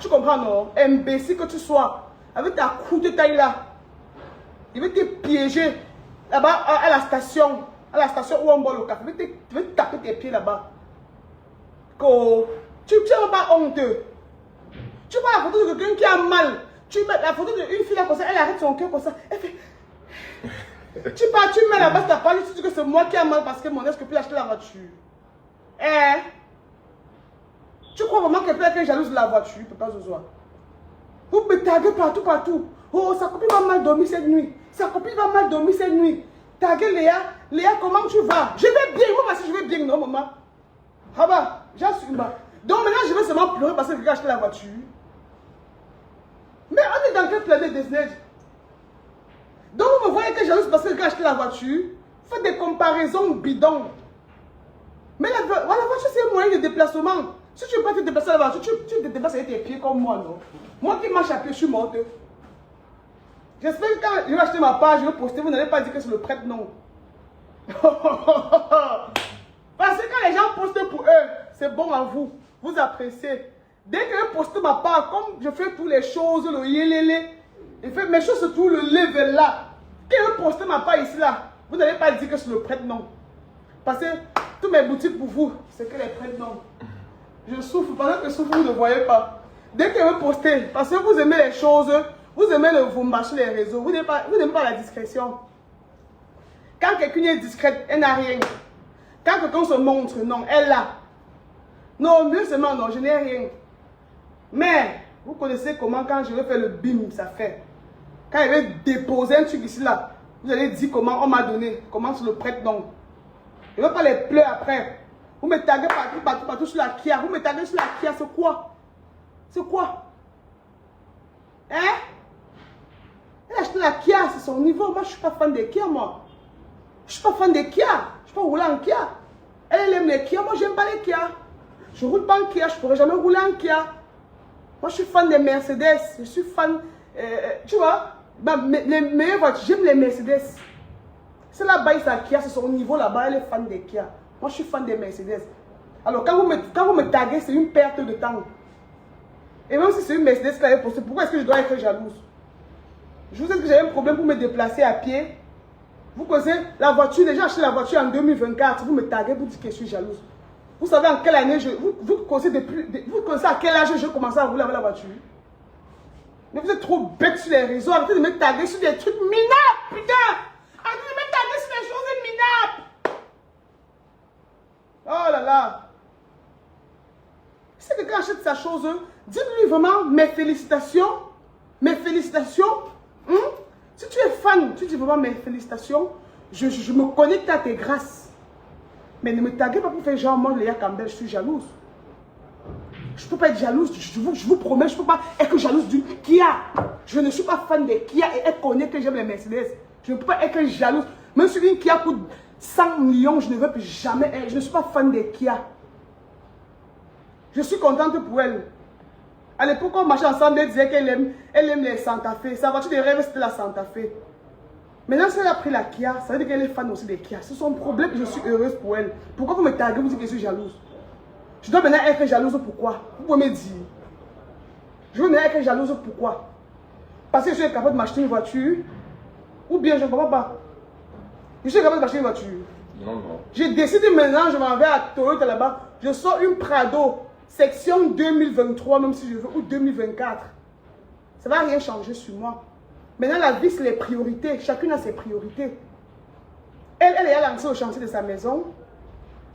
Tu comprends, non? Imbécile que tu sois, avec ta coupe de taille là, il veut te piéger là-bas à la station où on boit le café. Il veut te taper tes pieds là-bas. Tu n'es pas honteux. Tu vois la photo de quelqu'un qui a mal. Tu mets la photo d'une fille là comme ça, elle arrête son cœur comme ça. Elle fait... tu mets là-bas, tu as parlé, tu dis que c'est moi qui a mal parce que mon ex ne peut acheter la voiture. Tu crois vraiment qu'elle peut être jalouse de la voiture, Papa Zozoa? Vous me taguez partout. Oh, sa copine va mal dormir cette nuit. Sa copine va mal dormir cette nuit. Taguez Léa. Léa, comment tu vas? Je vais bien. Moi, si je vais bien, non, maman. Ah bah, j'assume. Donc maintenant, je vais seulement pleurer parce que quelqu'un a acheté la voiture. Mais on est dans quelle planète Disney? Donc vous me voyez que jalouse parce que quelqu'un a acheté la voiture. Faites des comparaisons bidons. Mais la voiture, c'est un moyen de déplacement. Si tu ne veux pas te déplacer à la voiture, tu te déplaces avec tes pieds comme moi, non? Moi qui marche à pied, je suis morte. J'espère que quand je vais acheter ma page, je vais poster, vous n'allez pas dire que c'est le prêtre, non. Parce que quand les gens postent pour eux, c'est bon à vous. Vous appréciez. Dès que je poste ma part, comme je fais toutes les choses, le yélélé, je fais mes choses surtout le level là. Quand je poste ma part ici là, vous n'allez pas dire que c'est le prêtre, non. Parce que toutes mes boutiques pour vous, c'est que les prêtres, non. Je souffre, pendant que je souffre, vous ne voyez pas. Dès que vous postez, parce que vous aimez les choses, vous aimez vous marcher les réseaux, vous n'aimez pas la discrétion. Quand quelqu'un est discrète, elle n'a rien. Quand quelqu'un se montre, non, elle l'a. Non, mieux seulement, non, je n'ai rien. Mais, vous connaissez comment quand je vais faire le bim, ça fait. Quand je vais déposer un truc ici là, vous allez dire comment on m'a donné, comment c'est le prêtre, non. Je ne veux pas les pleurs après. Vous me taguez partout sur la Kia. Vous me taguez sur la Kia, c'est quoi? C'est quoi? Hein? Elle a acheté la Kia, c'est son niveau. Moi, je ne suis pas fan des Kia, moi. Je ne suis pas fan des Kia. Je ne suis pas roulé en Kia. Elle aime les Kia, moi, je n'aime pas les Kia. Je ne roule pas en Kia, je ne pourrais jamais rouler en Kia. Moi, je suis fan des Mercedes. Je suis fan, tu vois, les meilleures voitures, j'aime les Mercedes. C'est là-bas, il Kia, c'est son niveau là-bas, elle est fan des Kia. Moi, je suis fan des Mercedes. Alors, quand vous me taguez, c'est une perte de temps. Et même si c'est une Mercedes qui avait posté, pourquoi est-ce que je dois être jalouse? Je vous ai dit que j'avais un problème pour me déplacer à pied. Vous connaissez la voiture, déjà acheté la voiture en 2024. Vous me taguez pour dire que je suis jalouse. Vous savez en quelle année vous connaissez à quel âge j'ai commencé à rouler avec la voiture? Mais vous êtes trop bête sur les réseaux. Arrêtez de me taguer sur des trucs minables, putain! Arrêtez de me taguer sur des choses minables! Oh là là! Si quelqu'un achète sa chose, dites-lui vraiment mes félicitations. Mes félicitations. Si tu es fan, tu dis vraiment mes félicitations. Je me connecte à tes grâces. Mais ne me taguez pas pour faire genre, moi, Léa Campbell, je suis jalouse. Je ne peux pas être jalouse, je vous promets, je ne peux pas être jalouse d'une Kia. Je ne suis pas fan des Kia et elle connaît que j'aime les Mercedes. Je ne peux pas être jalouse. Même si une Kia coûte 100 millions, je ne veux plus jamais être. Je ne suis pas fan des Kia. Je suis contente pour elle. À l'époque, on marchait ensemble, elle disait qu'elle aime les Santa Fe. Sa voiture de rêve, c'était la Santa Fe. Maintenant, si elle a pris la Kia, ça veut dire qu'elle est fan aussi des Kia. C'est son problème, je suis heureuse pour elle. Pourquoi vous me taguez, vous dites que je suis jalouse? Je dois maintenant être jalouse, pourquoi? Vous pouvez me dire. Je veux maintenant être jalouse, pourquoi? Parce que je suis capable de m'acheter une voiture. Ou bien je ne comprends pas. Je suis capable de m'acheter une voiture. Non, non. J'ai décidé maintenant, je m'en vais à Toyota là-bas. Je sors une Prado, section 2023, même si je veux, ou 2024. Ça ne va rien changer sur moi. Maintenant, la vie, c'est les priorités. Chacune a ses priorités. Elle est lancée au chantier de sa maison.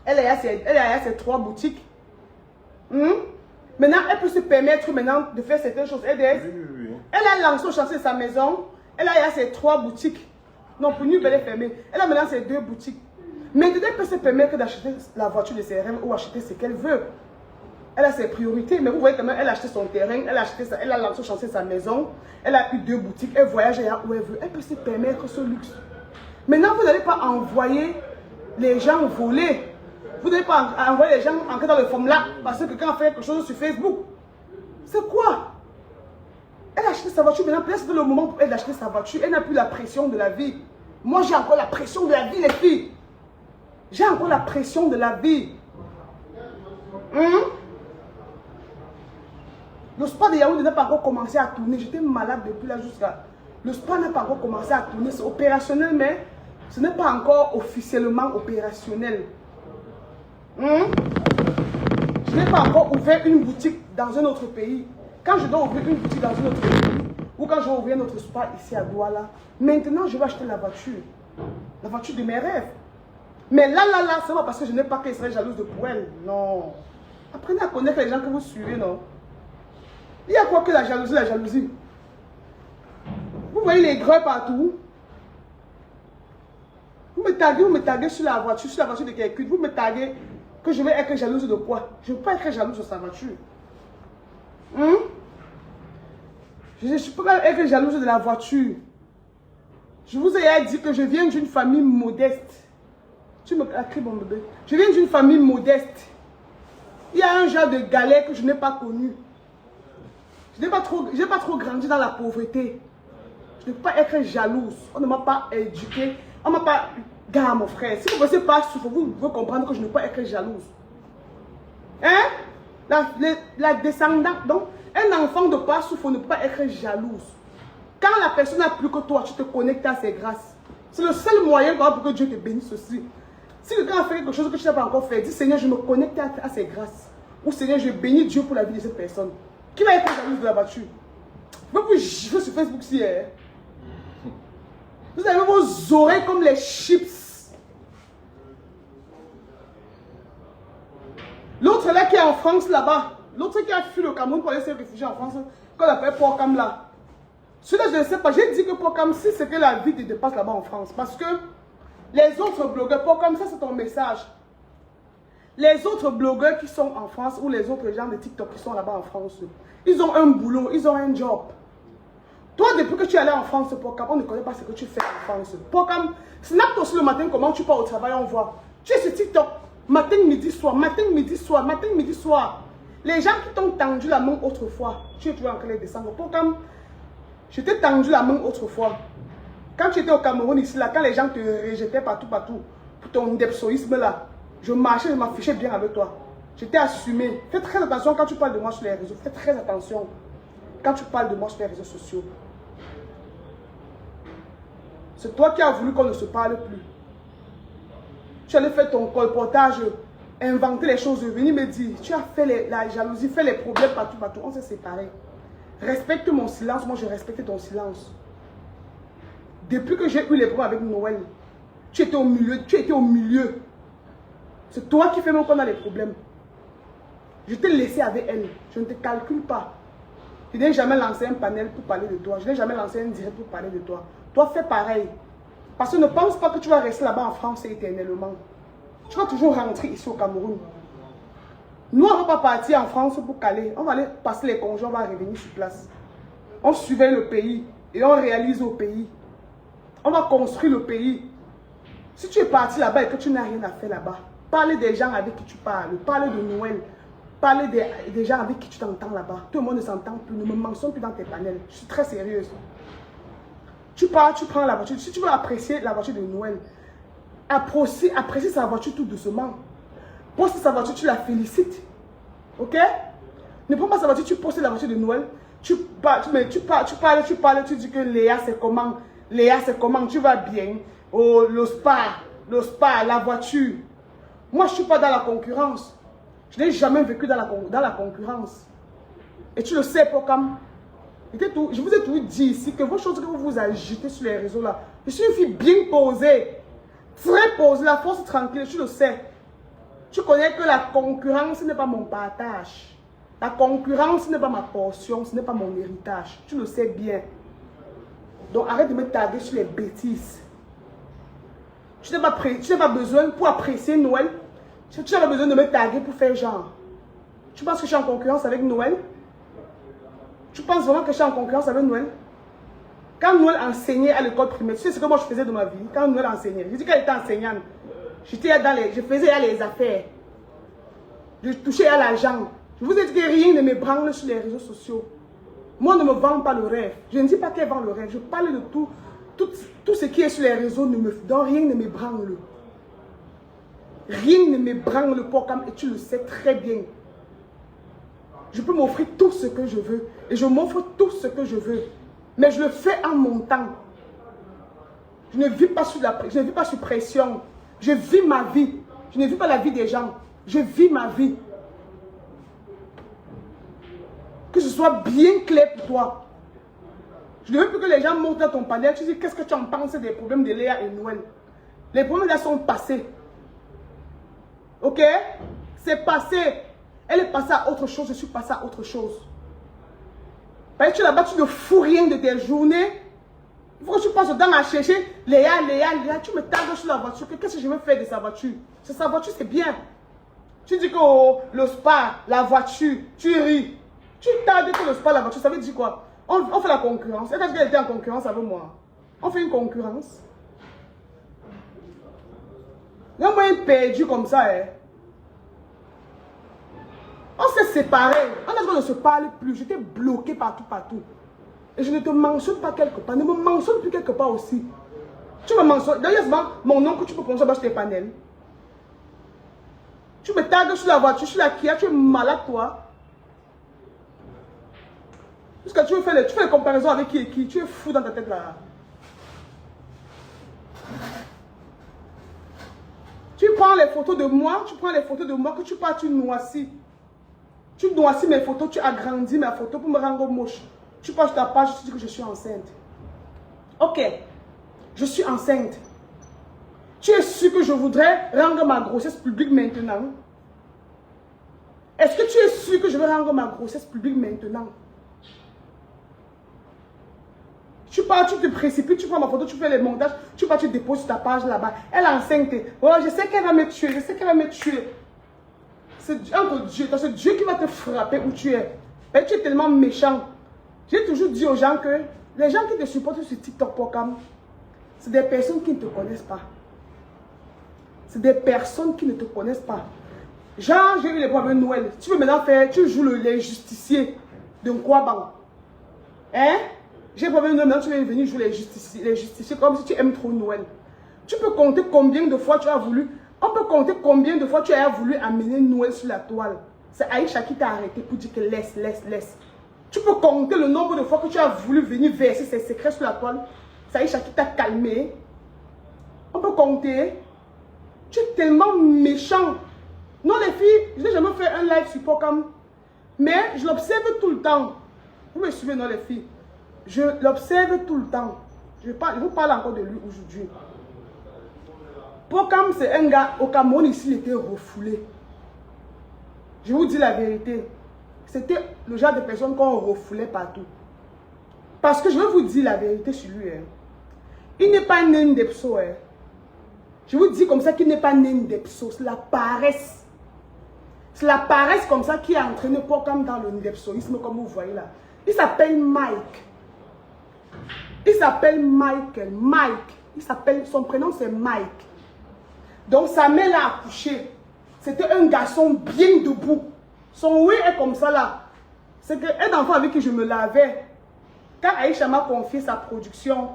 Elle a ses 3 boutiques. Maintenant, elle peut se permettre maintenant de faire certaines choses. Elle a lancé au chantier de sa maison. Elle a ses 3 boutiques. Non, pour nous, elle est fermée. Elle a maintenant ses 2 boutiques. Maintenant, elle peut se permettre d'acheter la voiture de ses rêves ou acheter ce qu'elle veut. Elle a ses priorités, mais vous voyez comment elle a acheté son terrain, elle a lancé au chantier de sa maison, elle a eu 2 boutiques, elle voyage où elle veut. Elle peut se permettre ce luxe. Maintenant, vous n'allez pas envoyer les gens voler. Vous n'allez pas envoyer les gens entrer dans le formulat parce que quelqu'un fait quelque chose sur Facebook. C'est quoi? Elle a acheté sa voiture, maintenant, peut-être c'est le moment pour elle d'acheter sa voiture. Elle n'a plus la pression de la vie. Moi, j'ai encore la pression de la vie, les filles. J'ai encore la pression de la vie. Le spa de Yaoundé n'a pas encore commencé à tourner. J'étais malade depuis là jusqu'à... Le spa n'a pas encore commencé à tourner. C'est opérationnel, mais ce n'est pas encore officiellement opérationnel. Je n'ai pas encore ouvert une boutique dans un autre pays. Quand je dois ouvrir une boutique dans un autre pays, ou quand je vais ouvrir notre spa ici à Douala, maintenant je vais acheter la voiture. La voiture de mes rêves. Mais là, c'est pas parce que je n'ai pas qu'elle serait jalouse de pour elle. Non. Apprenez à connaître les gens que vous suivez, non? Il y a quoi que la jalousie, la jalousie? Vous voyez les grès partout? Vous me taguez sur la voiture de quelqu'un. Vous me taguez que je vais être jalouse de quoi? Je ne veux pas être jalouse de sa voiture. Je ne peux pas être jalouse de la voiture. Je vous ai dit que je viens d'une famille modeste. Tu me cries, mon bébé. Je viens d'une famille modeste. Il y a un genre de galère que je n'ai pas connu. Je n'ai pas trop grandi dans la pauvreté. Je ne peux pas être jalouse. On ne m'a pas éduqué. On ne m'a pas... Gars, mon frère, si vous ne pensez pas souffrir, vous devez comprendre que je ne peux pas être jalouse. Hein? La descendante, donc, un enfant de pas souffrir ne peut pas être jalouse. Quand la personne n'a plus que toi, tu te connectes à ses grâces. C'est le seul moyen pour que Dieu te bénisse aussi. Si quelqu'un a fait quelque chose que tu n'as pas encore fait, dis Seigneur, je me connecte à ses grâces. Ou Seigneur, je bénis Dieu pour la vie de cette personne. Qui va être jalouse de la voiture? Je vais vous gifler sur Facebook si. Vous avez vos oreilles comme les chips. L'autre là qui est en France là-bas, l'autre qui a fui le Cameroun pour aller se réfugier en France, qu'on appelle Porcam là. Celui-là, je ne sais pas. J'ai dit que Porcam, si c'est que la vie te dépasse là-bas en France. Parce que les autres blogueurs, Porcam, ça c'est ton message. Les autres blogueurs qui sont en France ou les autres gens de TikTok qui sont là-bas en France, ils ont un boulot, ils ont un job. Toi, depuis que tu es allé en France, Porcam, on ne connaît pas ce que tu fais en France. Porcam, snap aussi le matin, comment tu pars au travail, on voit. Tu es sur TikTok, matin, midi, soir, matin, midi, soir, matin, midi, soir. Les gens qui t'ont tendu la main autrefois, tu es toujours en train de descendre. Porcam, je t'ai tendu la main autrefois. Quand tu étais au Cameroun ici, là, quand les gens te rejetaient partout, pour ton depsoïsme là, je marchais, je m'affichais bien avec toi. J'étais assumé. Fais très attention quand tu parles de moi sur les réseaux. Fais très attention quand tu parles de moi sur les réseaux sociaux. C'est toi qui as voulu qu'on ne se parle plus. Tu allais faire ton colportage, inventer les choses, venir me dire, tu as fait la jalousie, fait les problèmes partout, on s'est séparés. Respecte mon silence, moi je respecte ton silence. Depuis que j'ai eu les problèmes avec Noël, tu étais au milieu, C'est toi qui fais même qu'on a les problèmes. Je t'ai laissé avec elle, je ne te calcule pas. Je n'ai jamais lancé un panel pour parler de toi, je n'ai jamais lancé un direct pour parler de toi. Toi fais pareil. Parce que ne pense pas que tu vas rester là-bas en France éternellement. Tu vas toujours rentrer ici au Cameroun. Nous, on ne va pas partir en France pour caler. On va aller passer les congés, on va revenir sur place. On surveille le pays et on réalise au pays. On va construire le pays. Si tu es parti là-bas et que tu n'as rien à faire là-bas, parle des gens avec qui tu parles. Parle de Noël. Parle des gens avec qui tu t'entends là-bas. Tout le monde ne s'entend plus. Ne me mentionne plus dans tes panels. Je suis très sérieuse. Tu pars, tu prends la voiture. Si tu veux apprécier la voiture de Noël, apprécie sa voiture tout doucement. Poste sa voiture, tu la félicites. Ok? Ne prends pas sa voiture, tu postes la voiture de Noël. Tu parles, tu dis que Léa c'est comment? Léa c'est comment? Tu vas bien? Oh, le spa, la voiture. Moi je ne suis pas dans la concurrence. Je n'ai jamais vécu dans la concurrence. Et tu le sais, Porcam. Je vous ai tout dit ici que vos choses que vous vous agitez sur les réseaux là. Je suis une fille bien posée. Très posée, la force tranquille, tu le sais. Tu connais que la concurrence n'est pas mon partage. La concurrence n'est pas ma portion, ce n'est pas mon héritage. Tu le sais bien. Donc arrête de me taguer sur les bêtises. Tu n'as pas besoin pour apprécier Noël. Tu n'as pas besoin de me taguer pour faire genre. Tu penses que je suis en concurrence avec Noël? Tu penses vraiment que je suis en concurrence avec Noël? Quand Noël enseignait à l'école primaire, tu sais ce que moi je faisais de ma vie? Quand Noël enseignait, je dis qu'elle était enseignante. Je faisais les affaires. Je touchais à l'argent. Je vous ai dit que rien ne me branle sur les réseaux sociaux. Moi, ne me vends pas le rêve. Je ne dis pas qu'elle vend le rêve. Je parle de tout ce qui est sur les réseaux. Donc rien ne me branle. Rien ne me branle, Porcam, et tu le sais très bien. Je peux m'offrir tout ce que je veux. Et je m'offre tout ce que je veux. Mais je le fais en mon temps. Je ne vis pas sous pression. Je vis ma vie. Je ne vis pas la vie des gens. Je vis ma vie. Que ce soit bien clair pour toi. Je ne veux plus que les gens montent dans ton panel. Tu dis, qu'est-ce que tu en penses des problèmes de Léa et Noël? Les problèmes là sont passés. Ok? C'est passé. Elle est passée à autre chose. Je suis passée à autre chose. Parce que tu es là-bas, tu ne fous rien de tes journées. Il faut que tu passes dedans à chercher Léa. Tu me tagues sur la voiture. Qu'est-ce que je veux faire de sa voiture? C'est sa voiture, c'est bien. Tu dis que oh, le spa, la voiture, tu ris. Tu tagues que le spa, la voiture, ça veut dire quoi? On fait la concurrence. Elle a dit qu'elle était en concurrence avec moi. On fait une concurrence. Il y a un moyen perdu comme ça. Hein. On s'est séparés. On ne se parle plus. J'étais bloqué partout. Et je ne te mentionne pas quelque part. Ne me mentionne plus quelque part aussi. Tu me mentionnes. D'ailleurs, mon nom que tu peux prononcer dans tes panels. Tu me tagues sur la voiture, sur la Kia. Tu es malade, toi. Parce que tu fais les comparaisons avec qui et qui. Tu es fou dans ta tête là. Tu prends les photos de moi. Que tu pars, tu noircis. Tu noircis mes photos, tu agrandis mes photos pour me rendre moche. Tu passes ta page, tu dis que je suis enceinte. Ok, je suis enceinte. Tu es sûr que je voudrais rendre ma grossesse publique maintenant? Est-ce que tu es sûr que je vais rendre ma grossesse publique maintenant? Tu pars, tu te précipites, tu prends ma photo, tu fais les montages, tu pars, tu déposes sur ta page là-bas. Elle est enceinte. Voilà, je sais qu'elle va me tuer, C'est entre Dieu, c'est Dieu qui va te frapper où tu es. Et tu es tellement méchant. J'ai toujours dit aux gens que les gens qui te supportent sur TikTok Pocam, c'est des personnes qui ne te connaissent pas. C'est des personnes qui ne te connaissent pas. Genre, j'ai eu les problèmes de Noël. Tu veux maintenant faire, tu joues les justiciers de Nkwaban. Hein? J'ai problème de Noël, maintenant tu veux venir jouer les justiciers comme si tu aimes trop Noël. Tu peux compter combien de fois tu as voulu. On peut compter combien de fois tu as voulu amener Noël sur la toile. C'est Aïcha qui t'a arrêté pour dire que laisse. Tu peux compter le nombre de fois que tu as voulu venir verser ses secrets sur la toile. C'est Aïcha qui t'a calmé. On peut compter. Tu es tellement méchant. Non les filles, je n'ai jamais fait un live sur Pocam. Mais je l'observe tout le temps. Vous me suivez, non les filles? Je l'observe tout le temps. Je vous parle encore de lui aujourd'hui. Pocam, c'est un gars, au Cameroun, ici, il était refoulé. Je vous dis la vérité. C'était le genre de personne qu'on refoulait partout. Parce que je vais vous dire la vérité sur lui. Hein. Il n'est pas né d'Epso. Hein. Je vous dis comme ça qu'il n'est pas né d'Epso. C'est la paresse. C'est la paresse comme ça qui a entraîné Pocam dans le ndepsoïsme, comme vous voyez là. Il s'appelle Mike. Il s'appelle Michael. Son prénom c'est Mike. Donc sa mère l'a accouché. C'était un garçon bien debout. Son oui est comme ça là. C'est un enfant avec qui je me lavais. Quand Aïcha m'a confié sa production,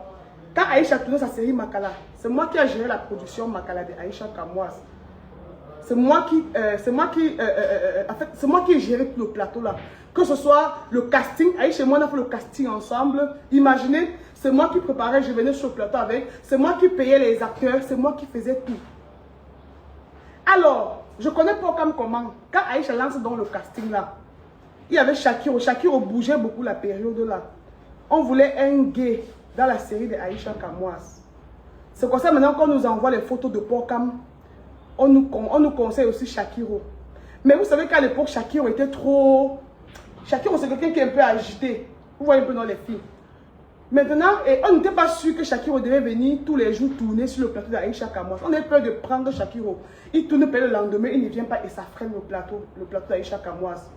quand Aïcha tournait sa série Makala, c'est moi qui ai géré la production Makala de Aïcha Kamoise. C'est moi qui ai géré tout le plateau là. Que ce soit le casting, Aïcha et moi on a fait le casting ensemble. Imaginez, c'est moi qui préparais, je venais sur le plateau avec. C'est moi qui payais les acteurs, c'est moi qui faisais tout. Alors, je connais Pocam comment. Quand Aïcha lance dans le casting là, il y avait Shakiro. Shakiro bougeait beaucoup la période là. On voulait un gay dans la série de Aïcha Kamoise. C'est comme ça maintenant qu'on nous envoie les photos de Pocam. On nous conseille aussi Shakiro. Mais vous savez qu'à l'époque, Shakiro était trop... Shakiro, c'est quelqu'un qui est un peu agité. Vous voyez un peu dans les filles. Maintenant, on n'était pas sûr que Shakiro devait venir tous les jours tourner sur le plateau d'Aïcha Kamoise. On avait peur de prendre Shakiro. Il tourne le lendemain, il ne vient pas et ça freine le plateau d'Aïcha Kamoise.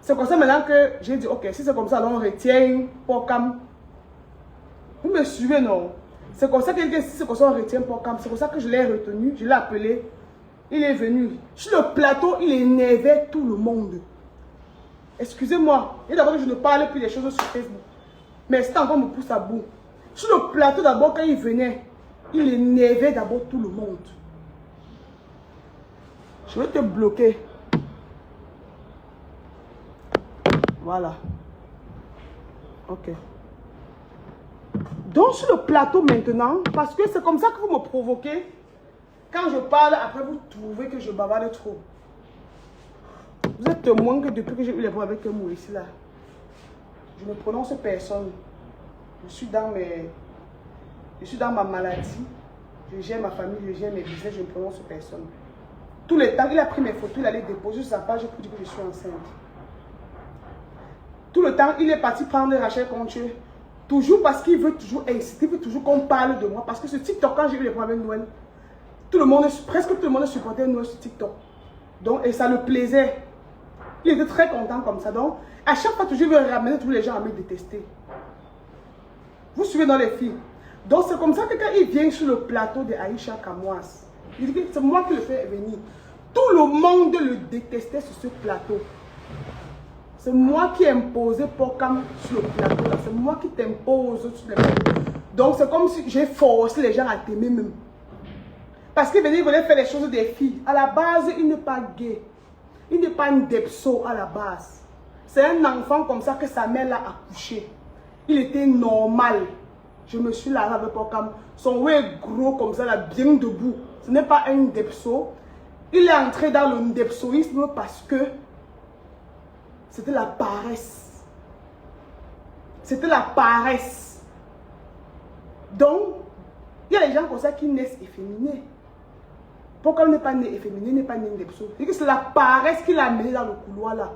C'est comme ça maintenant que j'ai dit, ok, si c'est comme ça, alors on retient Pocam. Vous me suivez, non? C'est comme ça que si c'est comme ça, on retient Pocam. C'est comme ça que je l'ai retenu, je l'ai appelé. Il est venu. Sur le plateau, il énervait tout le monde. Excusez-moi. Et d'abord, je ne parle plus des choses sur Facebook. Mais c'est encore me pousse à bout. Sur le plateau, d'abord, quand il venait, il énervait d'abord tout le monde. Je vais te bloquer. Voilà. Ok. Donc sur le plateau maintenant, parce que c'est comme ça que vous me provoquez. Quand je parle, après vous trouvez que je bavarde trop. Vous êtes témoin que depuis que j'ai eu les problèmes avec moi ici là, je ne prononce personne. Je suis dans ma maladie. Je gère ma famille, je gère mes business, je ne prononce personne. Tout le temps, il a pris mes photos, il allait déposer sur sa page pour dire que je suis enceinte. Tout le temps, il est parti prendre Rachel Contieux. Toujours parce qu'il veut toujours inciter, il veut toujours qu'on parle de moi. Parce que ce TikTok, quand j'ai eu les problèmes avec Noël, presque tout le monde supportait Noël sur TikTok. Donc, et ça le plaisait. Il était très content comme ça. Donc, à chaque fois, toujours, il veut ramener tous les gens à me détester. Vous suivez dans les films. Donc, c'est comme ça que quand il vient sur le plateau de Aïcha Kamoas, il dit que c'est moi qui le fais venir. Tout le monde le détestait sur ce plateau. C'est moi qui ai imposé Pokam sur le plateau. C'est moi qui t'impose sur le plateau. Donc, c'est comme si j'ai forcé les gens à t'aimer même. Parce qu'il voulait faire les choses des filles. À la base, il n'est pas gay. Il n'est pas un depso à la base. C'est un enfant comme ça que sa mère l'a accouché. Il était normal. Je me suis lavé avec Pokam. Son ouais est gros comme ça, là, bien debout. Ce n'est pas un depso. Il est entré dans le depsoïsme parce que c'était la paresse. C'était la paresse. Donc, il y a des gens comme ça qui naissent efféminés. Pourquoi il n'est pas né efféminé, il n'est pas né depso? C'est la paresse qui l'a amené dans le couloir là.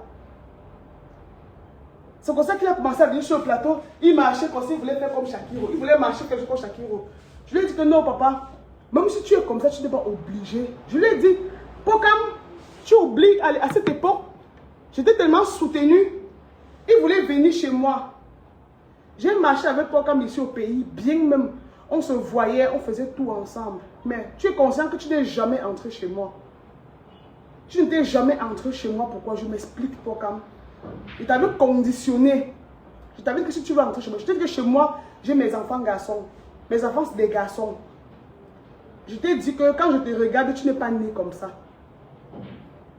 C'est comme ça qu'il a commencé à venir sur le plateau. Il marchait comme ça, il voulait faire comme Shakiro. Il voulait marcher quelque chose comme Shakiro. Je lui ai dit que non, papa. Même si tu es comme ça, tu n'es pas obligé. Je lui ai dit, Pokam, tu oublies, à cette époque, j'étais tellement soutenue. Il voulait venir chez moi. J'ai marché avec Pokam ici au pays, bien même. On se voyait, on faisait tout ensemble. Mais tu es conscient que tu n'es jamais entré chez moi. Tu n'étais jamais entré chez moi. Pourquoi? Je m'explique, Pokam. Je t'avais conditionné. Je t'avais dit que si tu veux entrer chez moi, je t'ai dit que chez moi, j'ai mes enfants garçons. Mes enfants, c'est des garçons. Je t'ai dit que quand je te regarde, tu n'es pas né comme ça.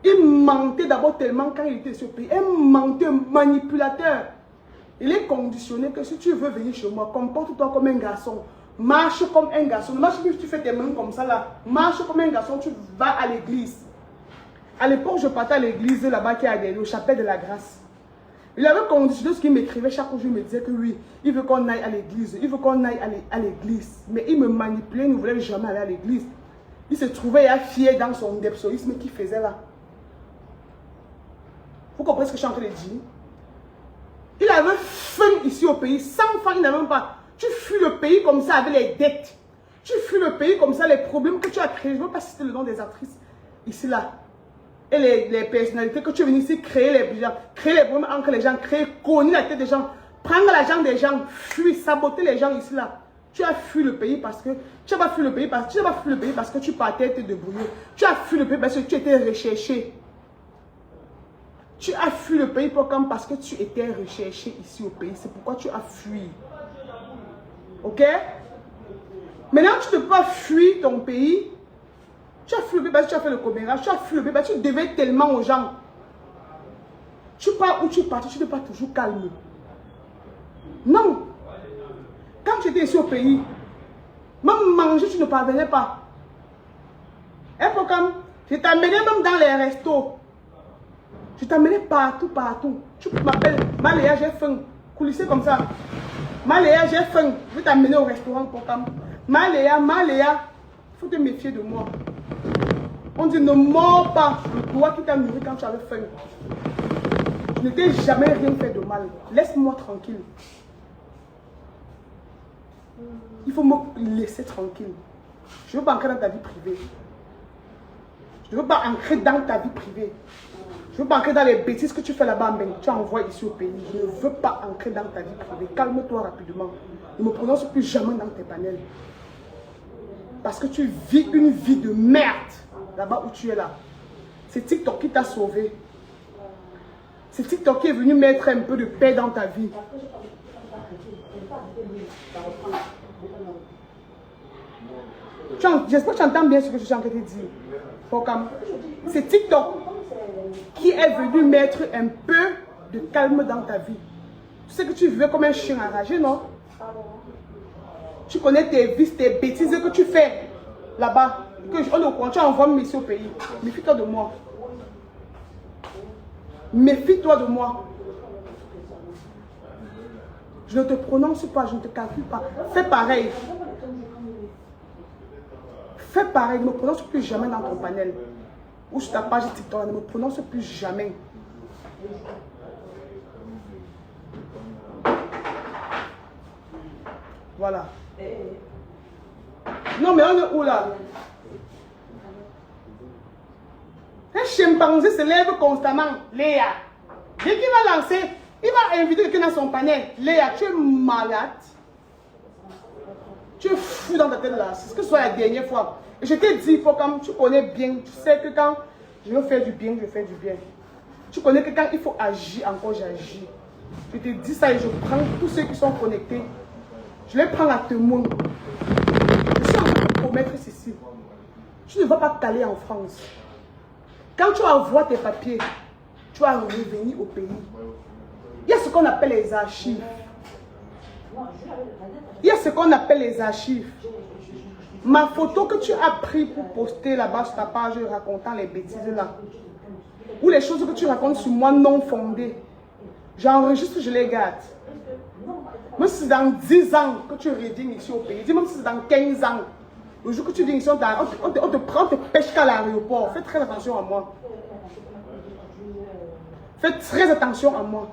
Il mentait d'abord tellement quand il était sur le pays. Un menteur, manipulateur. Il est conditionné que si tu veux venir chez moi, comporte-toi comme un garçon. Marche comme un garçon. Ne marche plus, tu fais tes mains comme ça là. Marche comme un garçon, tu vas à l'église. À l'époque, je partais à l'église là-bas qui est au chapelle de la grâce. Il avait conditionné ce qu'il m'écrivait chaque jour. Il me disait que oui, il veut qu'on aille à l'église. Il veut qu'on aille à l'église. Mais il me manipulait, il ne voulait jamais aller à l'église. Il se trouvait fier dans son depsoïsme qu'il faisait là. Vous comprenez ce que je suis en train de dire? Il avait faim ici au pays. Sans faim, il n'avait même pas. Tu fuis le pays comme ça avec les dettes. Tu fuis le pays comme ça, les problèmes que tu as créés. Je ne veux pas citer le nom des actrices ici là. Et les personnalités que tu es venu ici créer les problèmes entre les gens, créer, cogner la tête des gens, prendre l'argent des gens, fuir, saboter les gens ici là. Tu as fui le pays parce que tu n'as pas fui le pays parce que tu partais te débrouiller. Tu as fui le pays parce que tu étais recherché. Tu as fui le pays parce que tu étais recherché ici au pays. C'est pourquoi tu as fui. Ok? Maintenant, tu ne peux pas fuir ton pays. Tu as fui le pays parce que tu as fait le commérage. Tu as fui le pays parce que tu devais tellement aux gens. Tu pars où tu pars, tu n'es pas toujours calme. Non. Quand tu étais ici au pays, même manger, tu ne parvenais pas. Et pourquoi? Je t'amenais même dans les restos. Je t'amenais partout, partout. Tu m'appelles, Maléa, j'ai faim. Coulisser comme ça. Maléa, j'ai faim. Je vais t'amener au restaurant pour Pokam. Maléa, il faut te méfier de moi. On dit ne mords pas le doigt qui t'a nourri quand tu avais faim. Je ne t'ai jamais rien fait de mal. Laisse-moi tranquille. Il faut me laisser tranquille. Je ne veux pas entrer dans ta vie privée. Je ne veux pas entrer dans ta vie privée. Je ne veux pas entrer dans les bêtises que tu fais là-bas, mais tu envoies ici au pays. Je ne veux pas entrer dans ta vie privée. Calme-toi rapidement. Ne me prononce plus jamais dans tes panels. Parce que tu vis une vie de merde là-bas où tu es là. C'est TikTok qui t'a sauvé. C'est TikTok qui est venu mettre un peu de paix dans ta vie. J'espère que tu entends bien ce que je suis en train de dire. C'est TikTok qui est venu mettre un peu de calme dans ta vie. Tu sais que tu vivais comme un chien enragé, non? Tu connais tes vices, tes bêtises que tu fais là-bas. Tu envoies mes messieurs au pays. Méfie-toi de moi. Méfie-toi de moi. Je ne te prononce pas, je ne te calcule pas. Fais pareil. Fais pareil, ne me prononce plus jamais dans ton panel. Ou sur ta page TikTok, ne me prononce plus jamais. Voilà. Non, mais on est où là? Un chimpanzé se lève constamment. Léa. Dès qu'il va lancer, il va inviter quelqu'un dans son panel. Léa, tu es malade. Tu es fou dans ta tête là. C'est ce que ce soit la dernière fois. Et je t'ai dit, il faut quand tu connais bien, tu sais que quand je veux faire du bien, je fais du bien. Tu connais que quand il faut agir, encore j'agis. Je te dis ça et je prends tous ceux qui sont connectés. Je les prends à témoin. Je suis en train de promettre ceci. Tu ne vas pas t'aller en France. Quand tu envoies tes papiers, tu vas revenir au pays. Il y a ce qu'on appelle les archives. Il y a ce qu'on appelle les archives. Ma photo que tu as prise pour poster là-bas sur ta page racontant les bêtises là, ou les choses que tu racontes sur moi non fondées, j'enregistre, je les garde. Même si c'est dans 10 ans que tu reviens ici au pays, dis même si c'est dans 15 ans, le jour que tu viens ici, on te prend, on te pêche qu'à l'aéroport. Fais très attention à moi. Fais très attention à moi.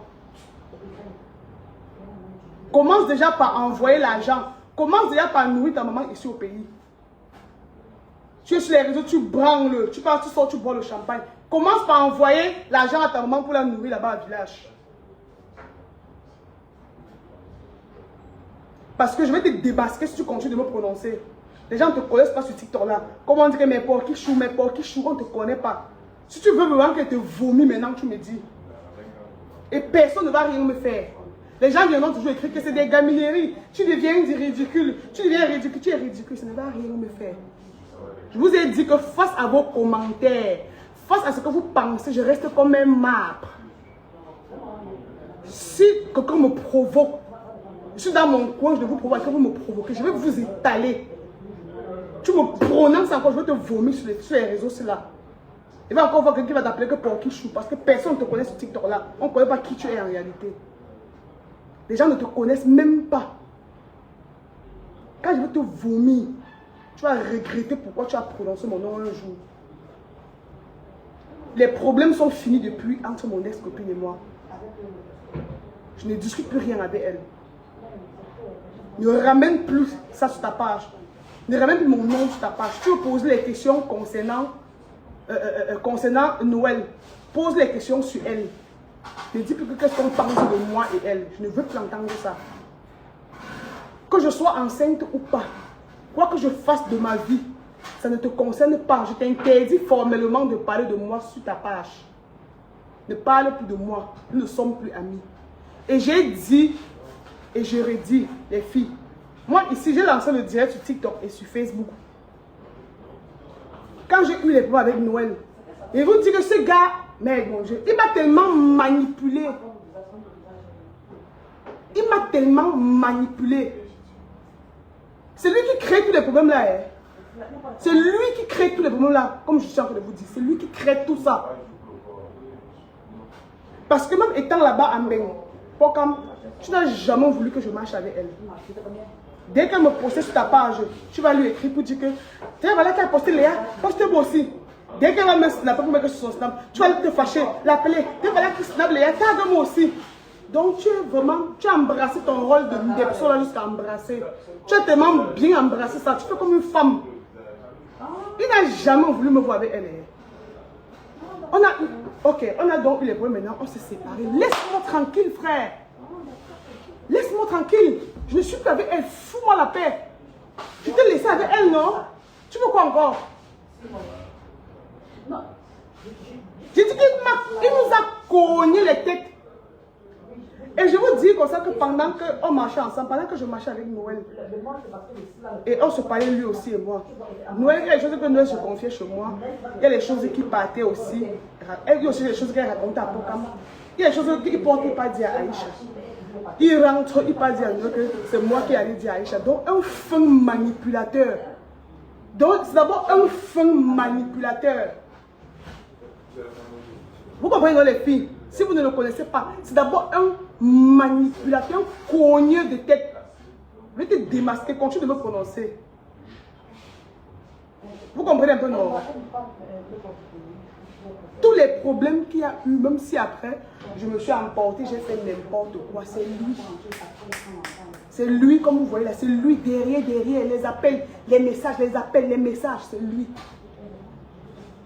Commence déjà par envoyer l'argent. Commence déjà par nourrir ta maman ici au pays. Tu es sur les réseaux, tu branles, tu pars, tu sors, tu bois le champagne. Commence par envoyer l'argent à ta maman pour la nourrir là-bas au village. Parce que je vais te démasquer si tu continues de me prononcer. Les gens ne te connaissent pas sur TikTok là. Comment on dit que mes porcs qui chouent, on ne te connaît pas. Si tu veux vraiment que je te vomis maintenant, tu me dis. Et personne ne va rien me faire. Les gens viendront toujours écrire que c'est des gamineries. Tu deviens ridicule. Tu deviens ridicule. Tu es ridicule. Ça ne va rien me faire. Je vous ai dit que face à vos commentaires, face à ce que vous pensez, je reste comme un marbre. Si quelqu'un me provoque, je suis dans mon coin, je vais vous provoquer, vous me provoquez, je vais vous étaler. Tu me prononces encore, je vais te vomir sur les réseaux, c'est là. Il va encore voir quelqu'un qui va t'appeler que pour qui chou, parce que personne ne te connaît sur TikTok là. On ne connaît pas qui tu es en réalité. Les gens ne te connaissent même pas. Quand je vais te vomir, tu vas regretter pourquoi tu as prononcé mon nom un jour. Les problèmes sont finis depuis entre mon ex-copine et moi. Je ne discute plus rien avec elle. Ne ramène plus ça sur ta page. Ne ramène plus mon nom sur ta page. Tu veux poser les questions concernant Noël. Pose les questions sur elle. Ne dis plus que qu'est-ce qu'on pense de moi et elle. Je ne veux plus entendre ça. Que je sois enceinte ou pas, quoi que je fasse de ma vie, ça ne te concerne pas. Je t'interdis formellement de parler de moi sur ta page. Ne parle plus de moi. Nous ne sommes plus amis. Et j'ai dit, et je redis, les filles, moi ici, j'ai lancé le direct sur TikTok et sur Facebook. Quand j'ai eu les problèmes avec Noël, et vous dites que ce gars, mais bon Dieu, il m'a tellement manipulé. Il m'a tellement manipulé. C'est lui qui crée tous les problèmes là. Hein. C'est lui qui crée tous les problèmes là. Comme je suis en train de vous dire, c'est lui qui crée tout ça. Parce que même étant là-bas à Mbeng, tu n'as jamais voulu que je marche avec elle. Dès qu'elle me postait sur ta page, tu vas lui écrire pour dire que tiens, voilà qu'elle a posté Léa, poste-moi aussi. Dès qu'elle va me snapper pour mettre sur son snap, tu vas te fâcher, l'appeler. Tiens, voilà qui snap Léa, tague-moi aussi. Donc tu as embrassé ton rôle de personne là jusqu'à embrasser. Tu as tellement bien embrassé ça, tu fais comme une femme. Il n'a jamais voulu me voir avec elle. On a donc eu les problèmes maintenant, on s'est séparés. Laisse-moi tranquille, frère. Laisse-moi tranquille. Je ne suis plus avec elle. Fous-moi la paix. Je t'ai laissé avec elle, non? Tu veux quoi encore? J'ai dit qu'il nous a cogné les têtes. Et je vous dis comme ça que pendant qu'on marchait ensemble, pendant que je marchais avec Noël, et on se parlait lui aussi et moi. Noël, il y a des choses que Noël se confiait chez moi. Il y a les choses qui partaient aussi. Il y a aussi des choses qu'elle racontait à Pokam. Il y a des choses qu'il porte, il pas dire à Aïcha. Il rentre, il pas dire à nous que c'est moi qui allais dire à Aïcha. Donc, un fin manipulateur. Donc, c'est d'abord un fin manipulateur. Vous comprenez, non, les filles? Si vous ne le connaissez pas, c'est d'abord un manipulateur, un cogneur de tête. Je vais te démasquer, continue de me prononcer. Vous comprenez un peu, non? Tous les problèmes qu'il y a eu, même si après, je me suis emporté, j'ai fait n'importe quoi, c'est lui. C'est lui, comme vous voyez là, c'est lui derrière, les appels, les messages, les appels, les messages, c'est lui.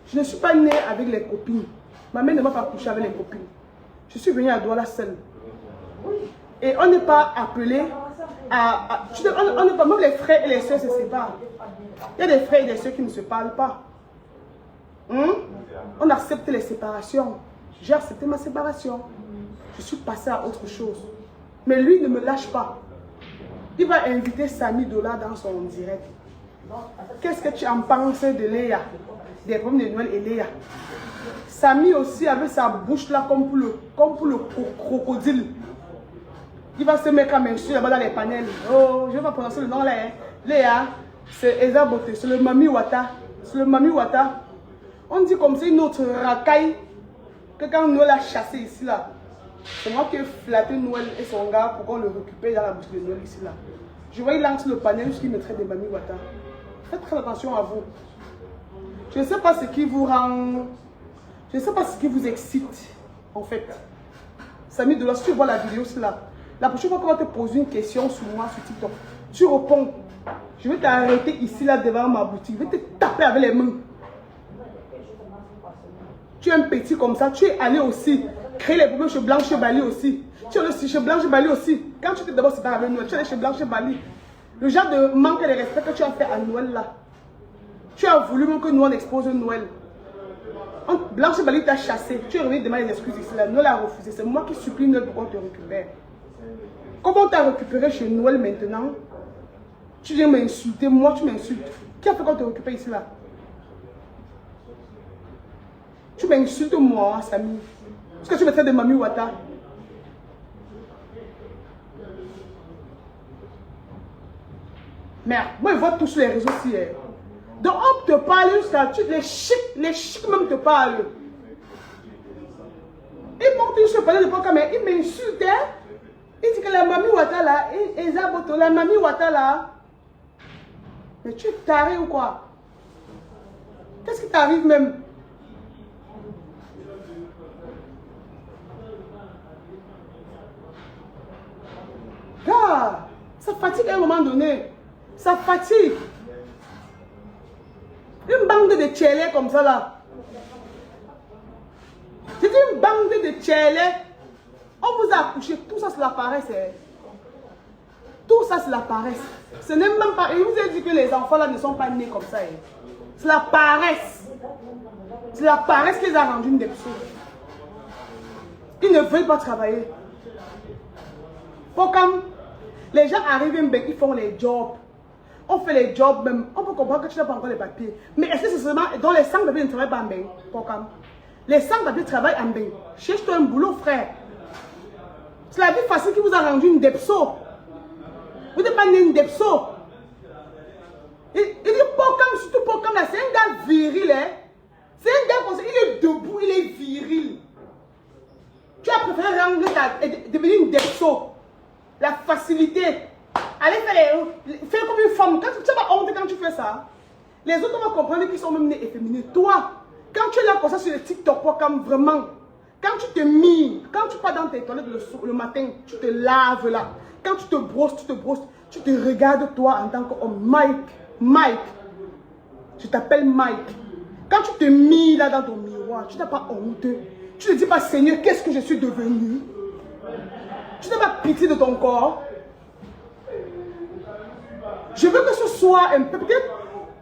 Je ne suis pas née avec les copines. Ma mère ne m'a pas couché avec les copines. Je suis venue à Douala seule. Et on n'est pas appelé on n'est pas, même les frères et les soeurs se séparent. Il y a des frères et des soeurs qui ne se parlent pas. On accepte les séparations. J'ai accepté ma séparation. Je suis passée à autre chose. Mais lui ne me lâche pas. Il va inviter Samy Dola dans son direct. Qu'est-ce que tu en penses de Léa? Des problèmes de Noël et Léa. Samy aussi avec sa bouche là comme pour le crocodile. Il va se mettre à m'insulter là-bas dans les panels. Oh, je vais pas prononcer le nom là. Hein. Léa, c'est Eza Boté, c'est le Mami Wata. C'est le Mami Wata. On dit comme c'est une autre racaille que quand Noël a chassé ici là. C'est moi qui ai flatté Noël et son gars pour qu'on le récupère dans la bouche de Noël ici là. Je vois il lance le panel jusqu'il me traite de Mami Wata. Faites très attention à vous. Je ne sais pas ce qui vous rend... Je ne sais pas ce qui vous excite en fait. Samy Dola, si tu vois la vidéo là, la prochaine fois qu'on va te poser une question sur moi sur TikTok, tu réponds. Je vais t'arrêter ici là devant ma boutique. Je vais te taper avec les mains. Tu es un petit comme ça, tu es allé aussi créer les problèmes chez Blanche Bali aussi. Tu es allé chez Blanche Bali aussi. Quand tu t'es d'abord séparé avec Noël, tu es allé chez Blanche Bali. Le genre de manque de respect que tu as fait à Noël là. Tu as voulu même que Noël expose Noël. Blanche Bali t'a chassé. Tu es revenu demander des excuses ici là. Noël a refusé. C'est moi qui supplie Noël pour qu'on te récupère. Comment on t'a récupéré chez Noël maintenant? Tu viens m'insulter. Moi, tu m'insultes. Qui a fait qu'on te récupère ici là? Tu m'insultes moi, Samy. Est-ce que tu me traites de Mami Wata? Merde, moi je vois tout sur les réseaux aussi. Hein. Donc on te parle jusqu'à les chics même te parlent. Ils montent sur le palais de Poka, mais ils m'insultent. Hein. Ils disent que la Mami Wata là, Ezaboto, la Mami Wata là. Mais tu es taré ou quoi? Qu'est-ce qui t'arrive même? Gars, ça fatigue à un moment donné. Ça fatigue. Une bande de tchélés comme ça là. C'est une bande de tchélés. On vous a accouché. Tout ça c'est la paresse. Tout ça c'est la paresse. Ce n'est même pas... Et je vous ai dit que les enfants là ne sont pas nés comme ça. C'est la paresse. C'est la paresse qui les a rendus une des choses. Ils ne veulent pas travailler. Pour comme les gens arrivent, ils font les jobs. On fait les jobs même. On peut comprendre que tu n'as pas encore les papiers. Mais est-ce que c'est seulement dans les 100 papiers ne travaillent pas en bain? Pour comme les 100 papiers travaillent en bain. Cherche-toi un boulot, frère. C'est la vie facile qui vous a rendu une depso. Vous n'êtes pas né une depso. Il dit Pokam, surtout Pokam là, c'est un gars viril. Hein? C'est un gars comme ça, il est debout, il est viril. Tu as préféré devenir une depso. La facilité. Allez faire comme une femme. Tu n'as pas honte quand tu fais ça. Les autres vont comprendre qu'ils sont même nés efféminés. Toi, quand tu es là comme ça sur le TikTok, comme vraiment, quand tu te mires, quand tu pars dans tes toilettes le matin, tu te laves là. Quand tu te brosses, tu te regardes toi en tant qu'homme. Mike, je t'appelle Mike. Quand tu te mires là dans ton miroir, tu n'as pas honte. Tu ne dis pas, Seigneur, qu'est-ce que je suis devenu? Tu n'as pas pitié de ton corps. Je veux que ce soit un peu...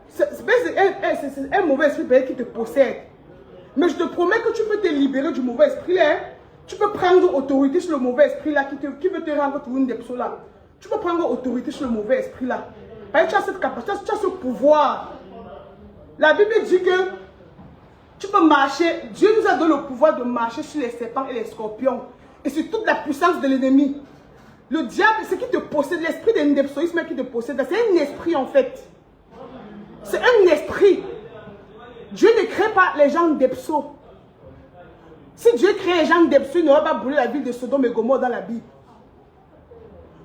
C'est un mauvais esprit qui te possède. Mais je te promets que tu peux te libérer du mauvais esprit là. Tu peux prendre autorité sur le mauvais esprit là qui veut te rendre une des personnes là. Tu peux prendre autorité sur le mauvais esprit là. Parce que tu as cette capacité, tu as ce pouvoir. La Bible dit que Tu peux marcher. Dieu nous a donné le pouvoir de marcher sur les serpents et les scorpions. Et sur toute la puissance de l'ennemi. Le diable, c'est qui te possède. L'esprit de l'indepsoïsme qui te possède. C'est un esprit en fait. C'est un esprit. Dieu ne crée pas les gens d'Epso. Si Dieu crée les gens d'Epso, il n'aurait pas brûlé la ville de Sodome et Gomorrhe dans la Bible.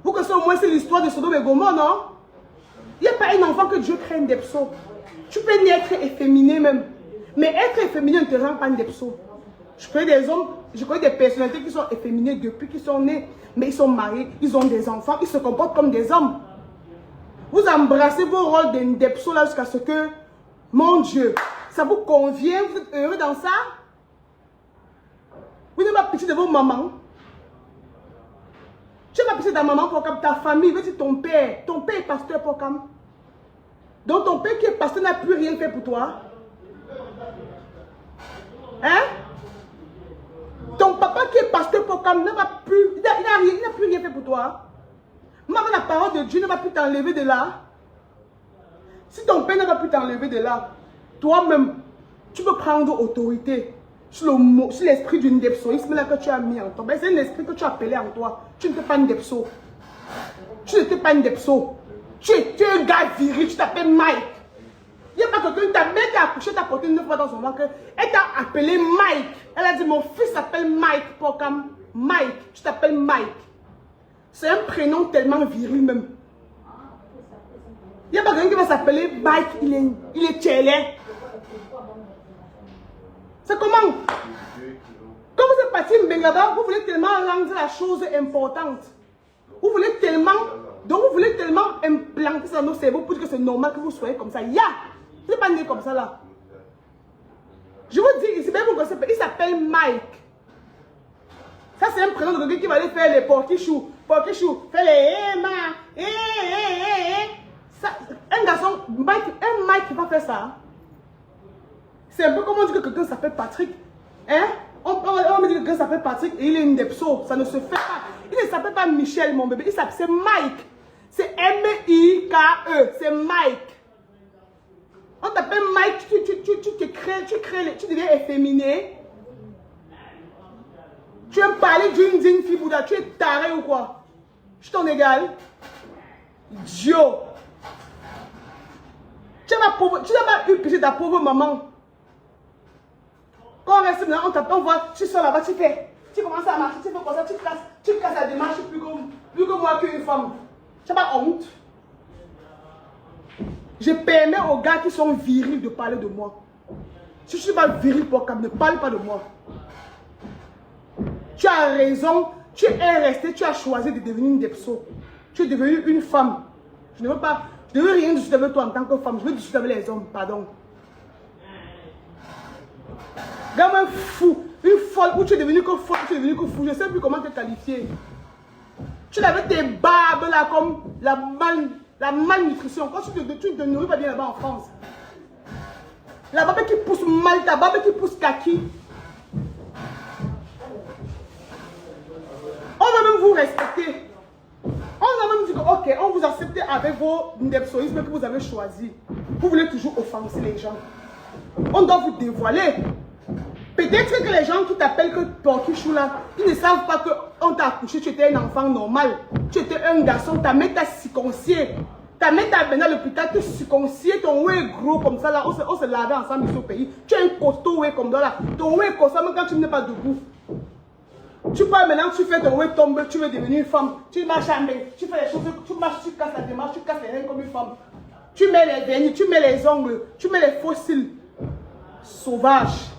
Vous connaissez au moins c'est l'histoire de Sodome et Gomorrhe, non? Il n'y a pas un enfant que Dieu crée d'Epso. Tu peux naître efféminé même. Mais être efféminé ne te rend pas d'Epso. Je connais des hommes, je connais des personnalités qui sont efféminées depuis qu'ils sont nés. Mais ils sont mariés, ils ont des enfants, ils se comportent comme des hommes. Vous embrassez vos rôles d'Epso là jusqu'à ce que, mon Dieu, ça vous convient, vous êtes heureux dans ça? Vous n'avez pas pitié de vos mamans. Tu n'as pas pitié de ta maman pour comme ta famille, veut dire ton père. Ton père est pasteur pour comme. Donc ton père qui est pasteur n'a plus rien fait pour toi. Hein? Ton papa qui est pasteur pour comme n'a pas pu, il n'a plus rien fait pour toi. Maman, la parole de Dieu ne va plus t'enlever de là. Si ton père ne va plus t'enlever de là, toi-même, tu peux prendre autorité sur l'esprit du ndepsoïsme là que tu as mis en toi. C'est un esprit que tu as appelé en toi. Tu n'étais pas ndepso. Tu n'étais pas ndepso. Tu étais un gars viril, tu t'appelles Mike. Il n'y a pas quelqu'un, ta mère t'a accouché, t'a porté 9 fois dans son ventre. Elle t'a appelé Mike. Elle a dit, mon fils s'appelle Mike. Pour comme Mike, tu t'appelles Mike. C'est un prénom tellement viril même. Il n'y a pas quelqu'un qui va s'appeler Mike, il est tchélé. C'est comment? Quand vous êtes parti Mbengaba, vous voulez tellement rendre la chose importante. Vous voulez tellement, donc vous voulez tellement implanter ça dans nos cerveaux pour dire que c'est normal que vous soyez comme ça. Ya! Vous n'êtes pas né comme ça là. Je vous dis, il s'appelle Mike. Ça c'est un prénom de quelqu'un qui va aller faire les portichous. Portichous, faire les ça, un garçon, un Mike qui va faire ça. C'est un peu comme on dit que quelqu'un s'appelle Patrick. Hein? On me dit que quelqu'un s'appelle Patrick et il est une depso. Ça ne se fait pas. Il ne s'appelle pas Michel, mon bébé. Il s'appelle, c'est Mike. C'est M-I-K-E. C'est Mike. On t'appelle Mike, tu deviens efféminé. Tu aimes parler d'une fille Bouddha, tu es taré ou quoi? Je t'en égale. Idiot. Tu n'as pas eu pitié de ta pauvre maman. Quand on reste maintenant, on t'appelle, on voit, tu sors là-bas, tu commences à marcher, tu fais comme ça, tu casses la démarche plus que moi qu'une femme. Tu n'as pas honte. Je permets aux gars qui sont virils de parler de moi. Si je ne suis pas viril pour ne parle pas de moi. Tu as raison, tu es resté, tu as choisi de devenir une depso. Tu es devenue une femme. Je ne veux rien discuter avec toi en tant que femme, je veux discuter avec les hommes, pardon. Gamin fou, une folle, où tu es devenu que folle, tu es devenu que fou, je ne sais plus comment te qualifier. Tu avais tes barbes là comme la malnutrition. Quand tu ne te nourris pas bien là-bas en France. La barbe qui pousse mal, ta barbe qui pousse kaki. On va même vous respecter. On va même dire que, ok, on vous accepte avec vos ndepsoïsmes que vous avez choisi. Vous voulez toujours offenser les gens. On doit vous dévoiler. Peut-être que les gens qui t'appellent que Portichou là, ils ne savent pas qu'on t'a accouché, tu étais un enfant normal. Tu étais un garçon, ta mère t'a circoncié. Ta mère t'a amené à l'hôpital, te circoncié, ton oué est gros comme ça là, on se lavait ensemble ici au pays. Tu as un costaud oué comme ça là, ton oué est comme ça même quand tu n'es pas debout. Tu parles maintenant, tu fais ton oué tomber, tu veux devenir une femme. Tu marches à main, tu fais les choses, tu marches, tu casses la démarche, tu casses les reins comme une femme. Tu mets les vernis, tu mets les ongles, tu mets les fossiles. Sauvage.